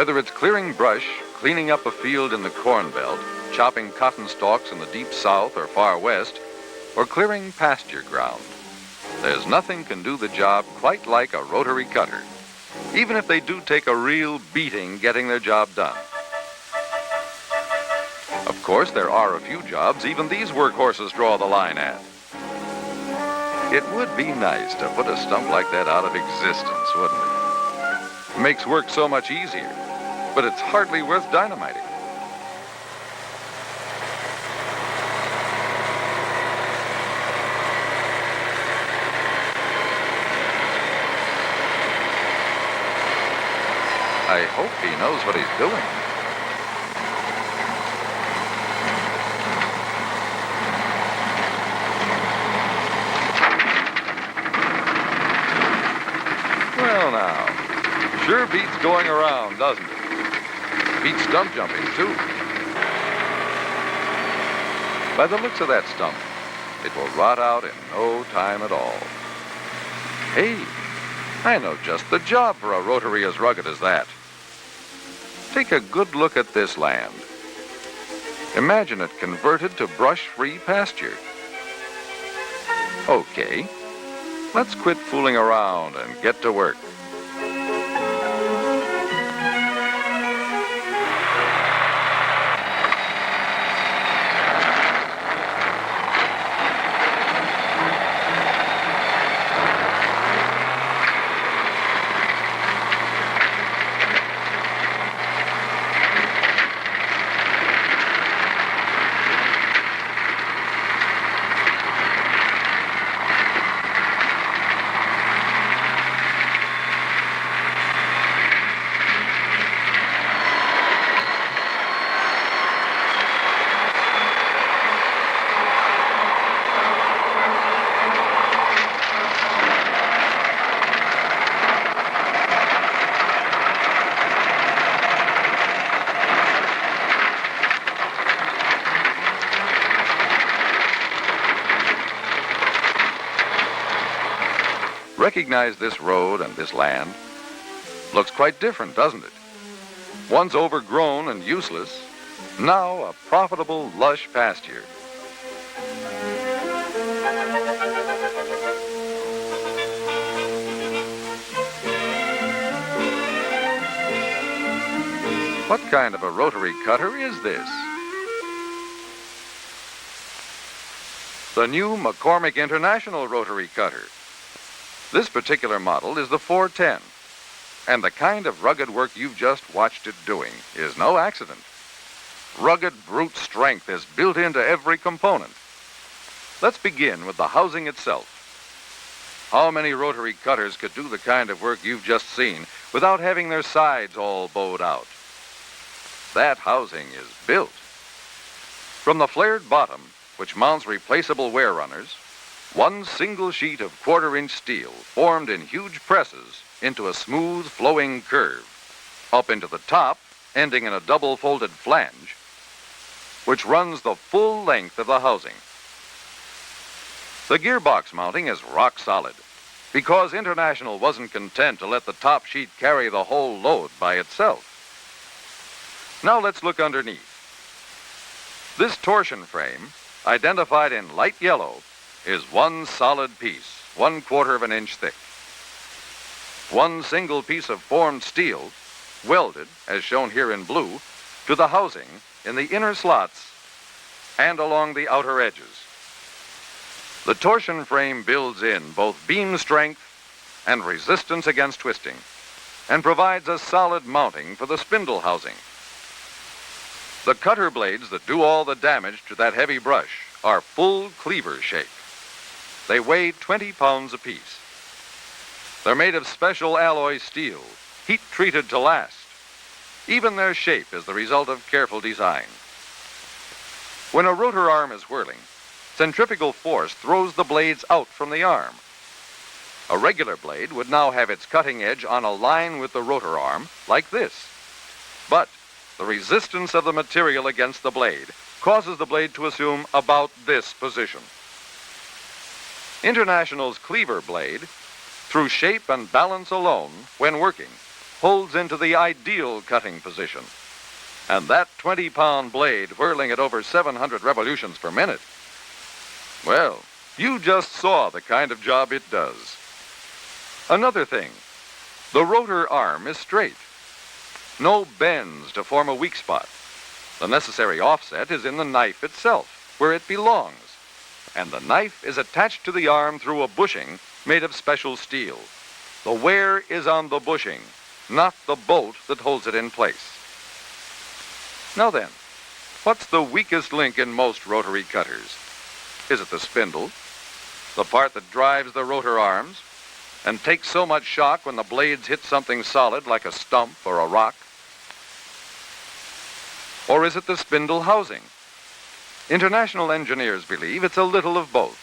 Whether it's clearing brush, cleaning up a field in the Corn Belt, chopping cotton stalks in the deep south or far west, or clearing pasture ground, there's nothing can do the job quite like a rotary cutter, even if they do take a real beating getting their job done. Of course, there are a few jobs even these workhorses draw the line at. It would be nice to put a stump like that out of existence, wouldn't it? It makes work so much easier, but it's hardly worth dynamiting. I hope he knows what he's doing. Well now, sure beats going around, doesn't it? Beats stump jumping, too. By the looks of that stump, it will rot out in no time at all. Hey, I know just the job for a rotary as rugged as that. Take a good look at this land. Imagine it converted to brush-free pasture. Okay, let's quit fooling around and get to work. Recognize this road and this land? Looks quite different, doesn't it? Once overgrown and useless, now a profitable, lush pasture. What kind of a rotary cutter is this? The new McCormick International rotary cutter. This particular model is the 410, and the kind of rugged work you've just watched it doing is no accident. Rugged brute strength is built into every component. Let's begin with the housing itself. How many rotary cutters could do the kind of work you've just seen without having their sides all bowed out? That housing is built. From the flared bottom, which mounts replaceable wear runners, one single sheet of 1/4-inch steel formed in huge presses into a smooth flowing curve, up into the top, ending in a double folded flange, which runs the full length of the housing. The gearbox mounting is rock solid, because International wasn't content to let the top sheet carry the whole load by itself. Now let's look underneath. This torsion frame, identified in light yellow, is one solid piece, 1/4 of an inch thick. One single piece of formed steel, welded, as shown here in blue, to the housing in the inner slots and along the outer edges. The torsion frame builds in both beam strength and resistance against twisting, and provides a solid mounting for the spindle housing. The cutter blades that do all the damage to that heavy brush are full cleaver shape. They weigh 20 pounds apiece. They're made of special alloy steel, heat-treated to last. Even their shape is the result of careful design. When a rotor arm is whirling, centrifugal force throws the blades out from the arm. A regular blade would now have its cutting edge on a line with the rotor arm, like this. But the resistance of the material against the blade causes the blade to assume about this position. International's cleaver blade, through shape and balance alone, when working, holds into the ideal cutting position. And that 20-pound blade whirling at over 700 revolutions per minute, well, you just saw the kind of job it does. Another thing, the rotor arm is straight. No bends to form a weak spot. The necessary offset is in the knife itself, where it belongs. And the knife is attached to the arm through a bushing made of special steel. The wear is on the bushing, not the bolt that holds it in place. Now then, what's the weakest link in most rotary cutters? Is it the spindle, the part that drives the rotor arms and takes so much shock when the blades hit something solid like a stump or a rock? Or is it the spindle housing? International engineers believe it's a little of both.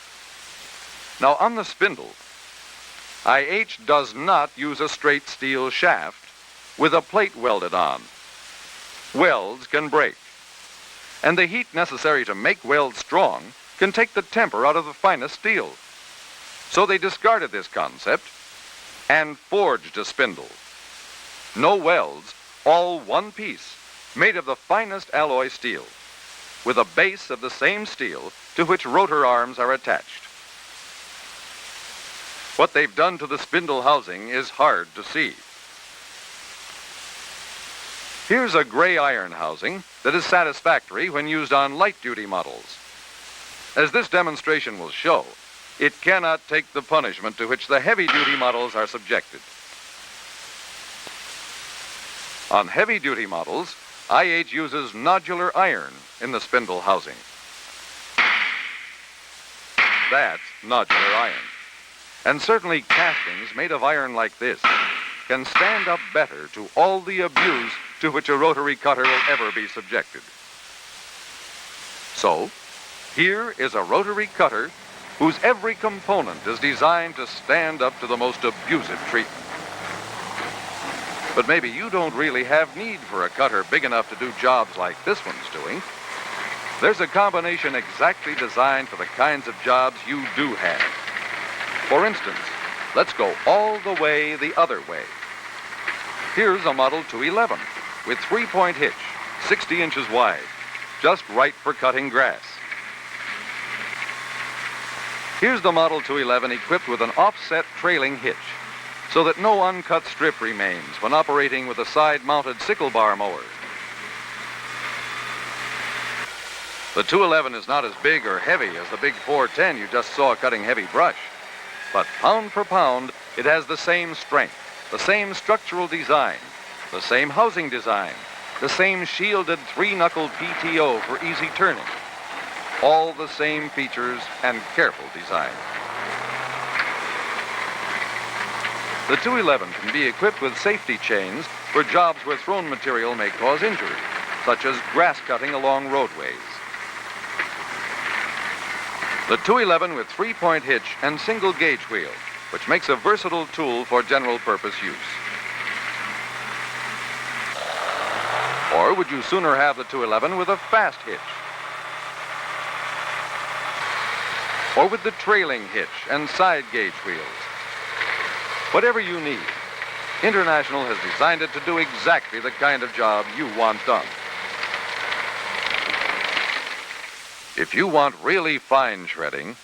Now, on the spindle, IH does not use a straight steel shaft with a plate welded on. Welds can break, and the heat necessary to make welds strong can take the temper out of the finest steel. So they discarded this concept and forged a spindle. No welds, all one piece, made of the finest alloy steel, with a base of the same steel to which rotor arms are attached. What they've done to the spindle housing is hard to see. Here's a gray iron housing that is satisfactory when used on light-duty models. As this demonstration will show, it cannot take the punishment to which the heavy-duty models are subjected. On heavy-duty models, IH uses nodular iron in the spindle housing. That's nodular iron. And certainly castings made of iron like this can stand up better to all the abuse to which a rotary cutter will ever be subjected. So, here is a rotary cutter whose every component is designed to stand up to the most abusive treatment. But maybe you don't really have need for a cutter big enough to do jobs like this one's doing. There's a combination exactly designed for the kinds of jobs you do have. For instance, let's go all the way the other way. Here's a Model 211 with 3-point hitch, 60 inches wide, just right for cutting grass. Here's the Model 211 equipped with an offset trailing hitch so that no uncut strip remains when operating with a side-mounted sickle bar mower. The 211 is not as big or heavy as the big 410 you just saw cutting heavy brush, but pound for pound, it has the same strength, the same structural design, the same housing design, the same shielded 3-knuckle PTO for easy turning, all the same features and careful design. The 211 can be equipped with safety chains for jobs where thrown material may cause injury, such as grass cutting along roadways. The 211 with 3-point hitch and single gauge wheel, which makes a versatile tool for general purpose use. Or would you sooner have the 211 with a fast hitch? Or with the trailing hitch and side gauge wheels? Whatever you need, International has designed it to do exactly the kind of job you want done. If you want really fine shredding,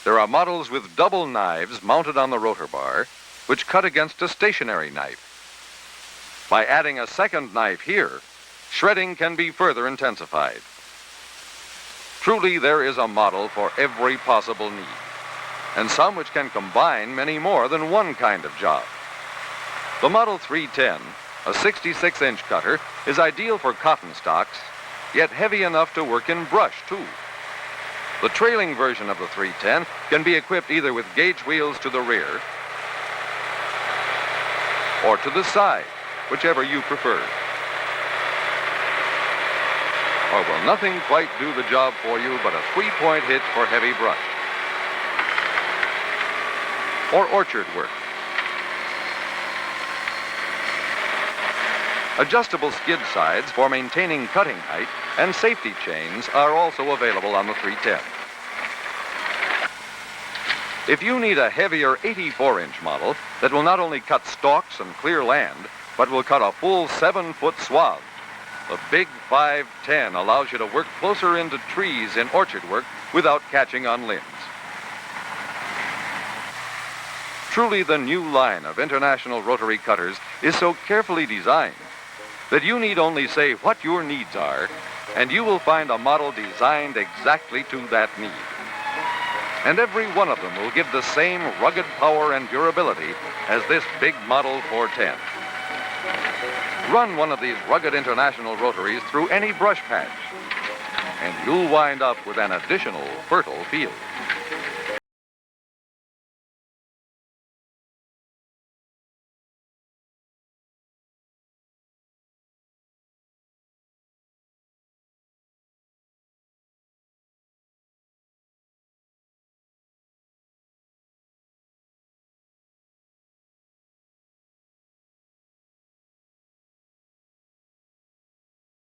there are models with double knives mounted on the rotor bar, which cut against a stationary knife. By adding a second knife here, shredding can be further intensified. Truly, there is a model for every possible need, and some which can combine many more than one kind of job. The Model 310, a 66-inch cutter, is ideal for cotton stocks, yet heavy enough to work in brush, too. The trailing version of the 310 can be equipped either with gauge wheels to the rear or to the side, whichever you prefer. Or will nothing quite do the job for you but a 3-point hitch for heavy brush? Or orchard work? Adjustable skid sides for maintaining cutting height and safety chains are also available on the 310. If you need a heavier 84-inch model that will not only cut stalks and clear land, but will cut a full 7-foot swath. The big 510 allows you to work closer into trees in orchard work without catching on limbs. Truly, the new line of International Rotary cutters is so carefully designed that you need only say what your needs are, and you will find a model designed exactly to that need. And every one of them will give the same rugged power and durability as this big model 410. Run one of these rugged International Rotaries through any brush patch, and you'll wind up with an additional fertile field.